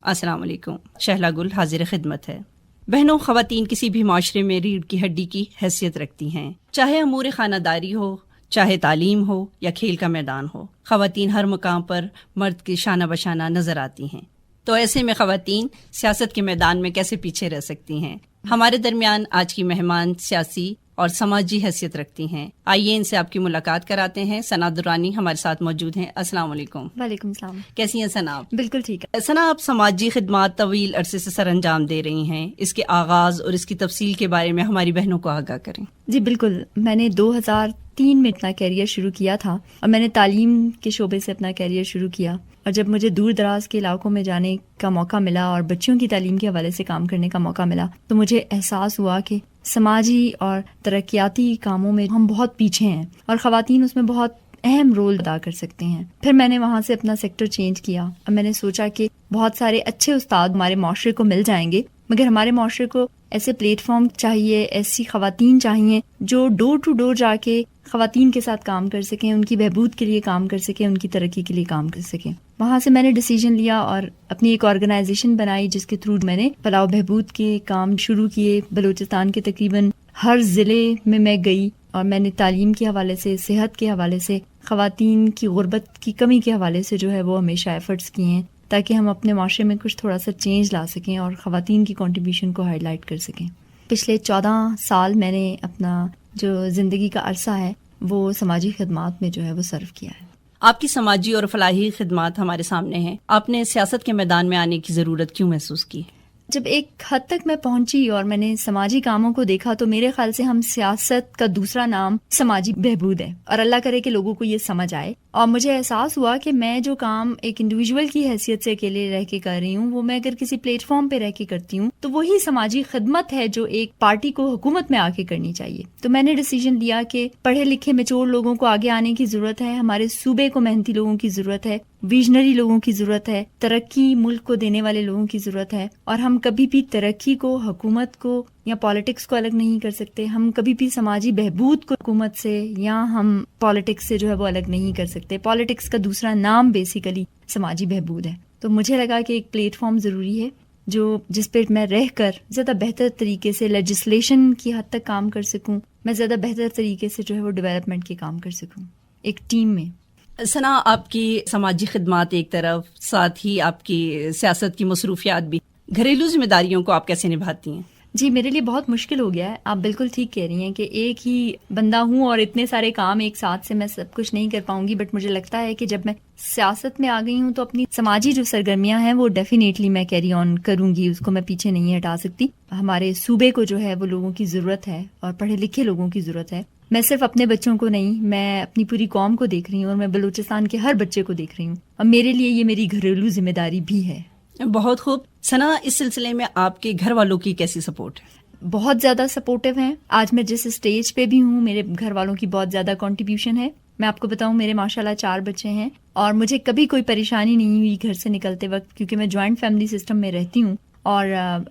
السلام علیکم. شہلا گل حاضر خدمت ہے. بہنوں، خواتین کسی بھی معاشرے میں ریڑھ کی ہڈی کی حیثیت رکھتی ہیں. چاہے امور خانہ داری ہو، چاہے تعلیم ہو یا کھیل کا میدان ہو، خواتین ہر مقام پر مرد کی شانہ بشانہ نظر آتی ہیں. تو ایسے میں خواتین سیاست کے میدان میں کیسے پیچھے رہ سکتی ہیں؟ ہمارے درمیان آج کی مہمان سیاسی اور سماجی حیثیت رکھتی ہیں. آئیے ان سے آپ کی ملاقات کراتے ہیں. ثنا درانی ہمارے ساتھ موجود ہیں. السلام علیکم. وعلیکم السلام. کیسی ہیں ثنا؟ بالکل ٹھیک ہے. ثنا، آپ سماجی خدمات طویل عرصے سے سر انجام دے رہی ہیں. اس کے آغاز اور اس کی تفصیل کے بارے میں ہماری بہنوں کو آگاہ کریں. جی بالکل. میں نے 2003 میں اپنا کیریئر شروع کیا تھا اور میں نے تعلیم کے شعبے سے اپنا کیریئر شروع کیا. اور جب مجھے دور دراز کے علاقوں میں جانے کا موقع ملا اور بچیوں کی تعلیم کے حوالے سے کام کرنے کا موقع ملا تو مجھے احساس ہوا کہ سماجی اور ترقیاتی کاموں میں ہم بہت پیچھے ہیں اور خواتین اس میں بہت اہم رول ادا کر سکتے ہیں. پھر میں نے وہاں سے اپنا سیکٹر چینج کیا اور میں نے سوچا کہ بہت سارے اچھے استاد ہمارے معاشرے کو مل جائیں گے، مگر ہمارے معاشرے کو ایسے پلیٹ فارم چاہیے، ایسی خواتین چاہیے جو ڈور ٹو ڈور جا کے خواتین کے ساتھ کام کر سکیں، ان کی بہبود کے لیے کام کر سکیں، ان کی ترقی کے لیے کام کر سکیں. وہاں سے میں نے ڈیسیجن لیا اور اپنی ایک آرگنائزیشن بنائی جس کے تھرو میں نے فلاح و بہبود کے کام شروع کیے. بلوچستان کے تقریباً ہر ضلع میں گئی اور میں نے تعلیم کے حوالے سے، صحت کے حوالے سے، خواتین کی غربت کی کمی کے حوالے سے جو ہے وہ ہمیشہ ایفرٹس کیے ہیں تاکہ ہم اپنے معاشرے میں کچھ تھوڑا سا چینج لا سکیں اور خواتین کی کنٹریبیوشن کو ہائی لائٹ کر سکیں. پچھلے 14 سال میں نے اپنا جو زندگی کا عرصہ ہے وہ سماجی خدمات میں جو ہے وہ صرف کیا ہے. آپ کی سماجی اور فلاحی خدمات ہمارے سامنے ہیں. آپ نے سیاست کے میدان میں آنے کی ضرورت کیوں محسوس کی؟ جب ایک حد تک میں پہنچی اور میں نے سماجی کاموں کو دیکھا تو میرے خیال سے ہم سیاست کا دوسرا نام سماجی بہبود ہے اور اللہ کرے کہ لوگوں کو یہ سمجھ آئے. اور مجھے احساس ہوا کہ میں جو کام ایک انڈیویجول کی حیثیت سے اکیلے رہ کے کر رہی ہوں وہ میں اگر کسی پلیٹ فارم پہ رہ کے کرتی ہوں تو وہی سماجی خدمت ہے جو ایک پارٹی کو حکومت میں آ کے کرنی چاہیے. تو میں نے ڈیسیژن لیا کہ پڑھے لکھے میچور لوگوں کو آگے آنے کی ضرورت ہے، ہمارے صوبے کو محنتی لوگوں کی ضرورت ہے، ویژنری لوگوں کی ضرورت ہے، ترقی ملک کو دینے والے لوگوں کی ضرورت ہے. اور ہم کبھی بھی ترقی کو، حکومت کو یا پالیٹکس کو الگ نہیں کر سکتے. ہم کبھی بھی سماجی بہبود کو حکومت سے یا ہم پالیٹکس سے جو ہے وہ الگ نہیں کر سکتے. پالیٹکس کا دوسرا نام بیسیکلی سماجی بہبود ہے. تو مجھے لگا کہ ایک پلیٹ فارم ضروری ہے جس پہ میں رہ کر زیادہ بہتر طریقے سے لیجسلیشن کی حد تک کام کر سکوں، میں زیادہ بہتر طریقے سے جو ہے وہ ڈیولپمنٹ کے کام کر سکوں ایک ٹیم میں. ثنا، آپ کی سماجی خدمات ایک طرف، ساتھ ہی آپ کی سیاست کی مصروفیات بھی، گھریلو ذمہ داریوں کو آپ کیسے نبھاتی ہیں؟ جی میرے لیے بہت مشکل ہو گیا ہے. آپ بالکل ٹھیک کہہ رہی ہیں کہ ایک ہی بندہ ہوں اور اتنے سارے کام ایک ساتھ سے میں سب کچھ نہیں کر پاؤں گی. بٹ مجھے لگتا ہے کہ جب میں سیاست میں آ گئی ہوں تو اپنی سماجی جو سرگرمیاں ہیں وہ ڈیفینیٹلی میں کیری آن کروں گی، اس کو میں پیچھے نہیں ہٹا سکتی. ہمارے صوبے کو جو ہے وہ لوگوں کی ضرورت ہے اور پڑھے لکھے لوگوں کی ضرورت ہے. میں صرف اپنے بچوں کو نہیں، میں اپنی پوری قوم کو دیکھ رہی ہوں اور میں بلوچستان کے ہر بچے کو دیکھ رہی ہوں اور میرے لیے یہ میری گھریلو ذمہ داری بھی ہے. بہت خوب. ثنا، اس سلسلے میں آپ کے گھر والوں کی کیسی سپورٹ ہے؟ بہت زیادہ سپورٹیو ہیں. آج میں جس اسٹیج پہ بھی ہوں میرے گھر والوں کی بہت زیادہ کنٹریبیوشن ہے. میں آپ کو بتاؤں میرے ماشاءاللہ 4 بچے ہیں اور مجھے کبھی کوئی پریشانی نہیں ہوئی گھر سے نکلتے وقت، کیونکہ میں جوائنٹ فیملی سسٹم میں رہتی ہوں اور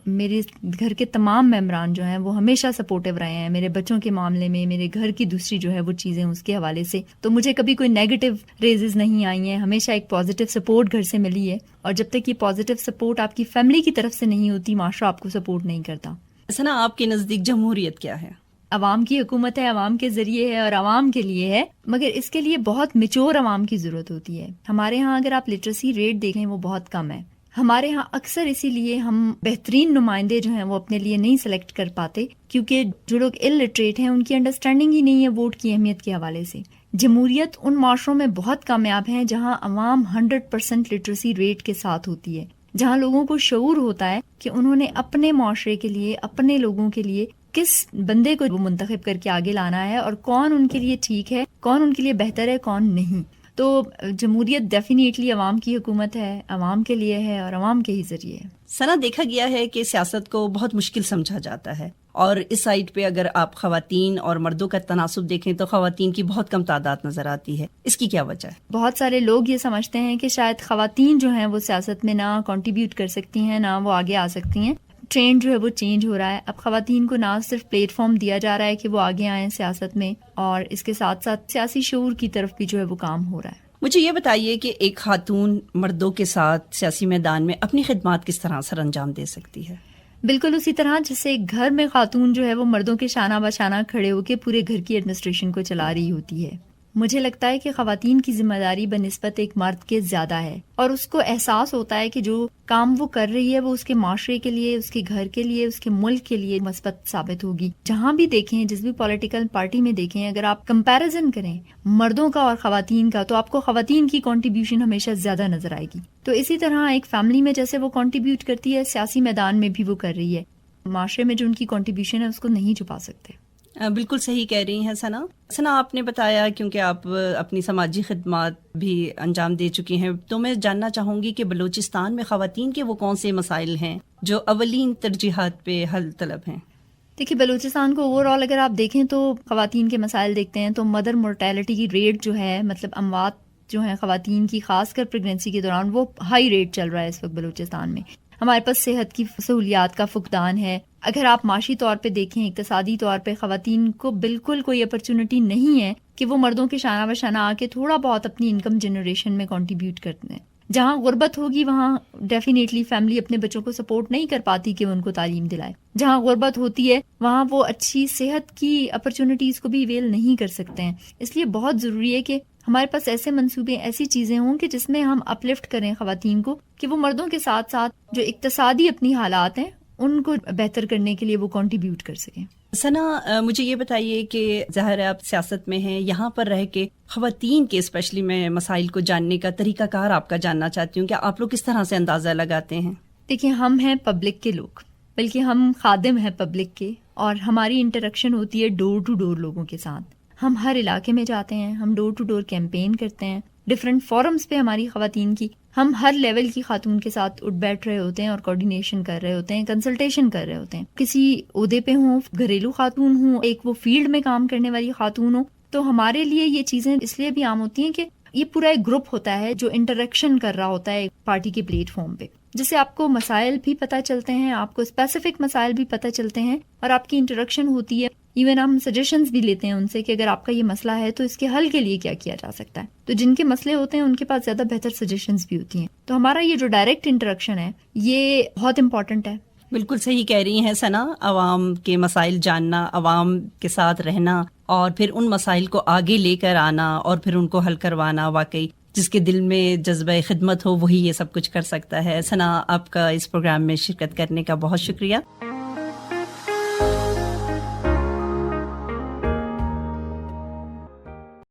میرے گھر کے تمام ممبران جو ہیں وہ ہمیشہ سپورٹیو رہے ہیں میرے بچوں کے معاملے میں، میرے گھر کی دوسری جو ہے وہ چیزیں اس کے حوالے سے. تو مجھے کبھی کوئی نیگیٹو ریزز نہیں آئی ہیں، ہمیشہ ایک پازیٹیو سپورٹ گھر سے ملی ہے. اور جب تک یہ پازیٹیو سپورٹ آپ کی فیملی کی طرف سے نہیں ہوتی، معاشرہ آپ کو سپورٹ نہیں کرتا. ثنا، آپ کے نزدیک جمہوریت کیا ہے؟ عوام کی حکومت ہے، عوام کے ذریعے ہے اور عوام کے لیے ہے، مگر اس کے لیے بہت میچور عوام کی ضرورت ہوتی ہے. ہمارے ہاں اگر آپ لٹریسی ریٹ دیکھیں وہ بہت کم ہے. ہمارے ہاں اکثر اسی لیے ہم بہترین نمائندے جو ہیں وہ اپنے لیے نہیں سلیکٹ کر پاتے کیونکہ جو لوگ ال لٹریٹ ہیں ان کی انڈرسٹینڈنگ ہی نہیں ہے ووٹ کی اہمیت کے حوالے سے. جمہوریت ان معاشروں میں بہت کامیاب ہیں جہاں عوام 100% لٹریسی ریٹ کے ساتھ ہوتی ہے، جہاں لوگوں کو شعور ہوتا ہے کہ انہوں نے اپنے معاشرے کے لیے، اپنے لوگوں کے لیے کس بندے کو وہ منتخب کر کے آگے لانا ہے اور کون ان کے لیے ٹھیک ہے، کون ان کے لیے بہتر ہے، کون نہیں. تو جمہوریت ڈیفینیٹلی عوام کی حکومت ہے، عوام کے لیے ہے اور عوام کے ہی ذریعے ہے. ثنا، دیکھا گیا ہے کہ سیاست کو بہت مشکل سمجھا جاتا ہے اور اس سائڈ پہ اگر آپ خواتین اور مردوں کا تناسب دیکھیں تو خواتین کی بہت کم تعداد نظر آتی ہے. اس کی کیا وجہ ہے؟ بہت سارے لوگ یہ سمجھتے ہیں کہ شاید خواتین جو ہیں وہ سیاست میں نہ کنٹریبیوٹ کر سکتی ہیں، نہ وہ آگے آ سکتی ہیں. ٹرینڈ جو ہے وہ چینج ہو رہا ہے. اب خواتین کو نہ صرف پلیٹ فارم دیا جا رہا ہے کہ وہ آگے آئیں سیاست میں، اور اس کے ساتھ ساتھ سیاسی شعور کی طرف بھی جو ہے وہ کام ہو رہا ہے. مجھے یہ بتائیے کہ ایک خاتون مردوں کے ساتھ سیاسی میدان میں اپنی خدمات کس طرح سر انجام دے سکتی ہے؟ بالکل اسی طرح جیسے گھر میں خاتون جو ہے وہ مردوں کے شانہ بشانہ کھڑے ہو کے پورے گھر کی ایڈمنسٹریشن کو چلا رہی ہوتی ہے. مجھے لگتا ہے کہ خواتین کی ذمہ داری بنسبت ایک مرد کے زیادہ ہے، اور اس کو احساس ہوتا ہے کہ جو کام وہ کر رہی ہے وہ اس کے معاشرے کے لیے، اس کے گھر کے لیے، اس کے ملک کے لیے مثبت ثابت ہوگی. جہاں بھی دیکھیں، جس بھی پولیٹیکل پارٹی میں دیکھیں، اگر آپ کمپیریزن کریں مردوں کا اور خواتین کا، تو آپ کو خواتین کی کنٹریبیوشن ہمیشہ زیادہ نظر آئے گی. تو اسی طرح ایک فیملی میں جیسے وہ کنٹریبیوٹ کرتی ہے، سیاسی میدان میں بھی وہ کر رہی ہے. معاشرے میں جو ان کی کنٹریبیوشن ہے اس کو نہیں چھپا سکتے. بالکل صحیح کہہ رہی ہیں ثنا آپ نے بتایا، کیونکہ آپ اپنی سماجی خدمات بھی انجام دے چکی ہیں، تو میں جاننا چاہوں گی کہ بلوچستان میں خواتین کے وہ کون سے مسائل ہیں جو اولین ترجیحات پہ حل طلب ہیں؟ دیکھیے، بلوچستان کو اوور آل اگر آپ دیکھیں تو خواتین کے مسائل دیکھتے ہیں تو مدر مورٹیلٹی کی ریٹ جو ہے، مطلب اموات جو ہیں خواتین کی خاص کر پریگنینسی کے دوران، وہ ہائی ریٹ چل رہا ہے اس وقت بلوچستان میں. ہمارے پاس صحت کی سہولیات کا فقدان ہے. اگر آپ معاشی طور پہ دیکھیں، اقتصادی طور پہ خواتین کو بالکل کوئی اپرچونٹی نہیں ہے کہ وہ مردوں کے شانہ بشانہ آ کے تھوڑا بہت اپنی انکم جنریشن میں کنٹریبیوٹ کرتے ہیں. جہاں غربت ہوگی وہاں ڈیفینیٹلی فیملی اپنے بچوں کو سپورٹ نہیں کر پاتی کہ وہ ان کو تعلیم دلائے. جہاں غربت ہوتی ہے وہاں وہ اچھی صحت کی اپرچونٹیز کو بھی اویل نہیں کر سکتے ہیں. اس لیے بہت ضروری ہے کہ ہمارے پاس ایسے منصوبے، ایسی چیزیں ہوں کہ جس میں ہم اپلفٹ کریں خواتین کو، کہ وہ مردوں کے ساتھ ساتھ جو اقتصادی اپنی حالات ہیں ان کو بہتر کرنے کے لیے وہ کنٹریبیوٹ کر سکیں. ثنا، مجھے یہ بتائیے کہ ظاہر ہے آپ سیاست میں ہیں، یہاں پر رہ کے خواتین کے اسپیشلی میں مسائل کو جاننے کا طریقہ کار آپ کا جاننا چاہتی ہوں کہ آپ لوگ کس طرح سے اندازہ لگاتے ہیں؟ دیکھیں، ہم ہیں پبلک کے لوگ، بلکہ ہم خادم ہیں پبلک کے، اور ہماری انٹریکشن ہوتی ہے ڈور ٹو ڈور لوگوں کے ساتھ. ہم ہر علاقے میں جاتے ہیں، ہم ڈور ٹو ڈور کیمپین کرتے ہیں، ڈفرینٹ فورمز پہ ہماری خواتین کی، ہم ہر لیول کی خاتون کے ساتھ اٹھ بیٹھ رہے ہوتے ہیں اور کوارڈینیشن کر رہے ہوتے ہیں، کنسلٹیشن کر رہے ہوتے ہیں. کسی عہدے پہ ہوں، گھریلو خاتون ہوں، ایک وہ فیلڈ میں کام کرنے والی خاتون ہوں، تو ہمارے لیے یہ چیزیں اس لیے بھی عام ہوتی ہیں کہ یہ پورا ایک گروپ ہوتا ہے جو انٹریکشن کر رہا ہوتا ہے پارٹی کے پلیٹ فارم پہ، جس سے آپ کو مسائل بھی پتہ چلتے ہیں، آپ کو اسپیسیفک مسائل بھی پتہ چلتے ہیں، اور آپ کی انٹریکشن ہوتی ہے. ایون ہم سجیشنز بھی لیتے ہیں ان سے کہ اگر آپ کا یہ مسئلہ ہے تو اس کے حل کے لیے کیا کیا جا سکتا ہے. تو جن کے مسئلے ہوتے ہیں ان کے پاس زیادہ بہتر سجیشنز بھی ہوتی ہیں. تو ہمارا یہ جو ڈائریکٹ انٹریکشن ہے یہ بہت امپورٹنٹ ہے. بالکل صحیح کہہ رہی ہیں ثنا، عوام کے مسائل جاننا، عوام کے ساتھ رہنا، اور پھر ان مسائل کو آگے لے کر آنا اور پھر ان کو حل کروانا، واقعی جس کے دل میں جذبہ خدمت ہو وہی یہ سب کچھ کر سکتا ہے. ثنا، آپ کا اس پروگرام میں شرکت کرنے کا بہت شکریہ.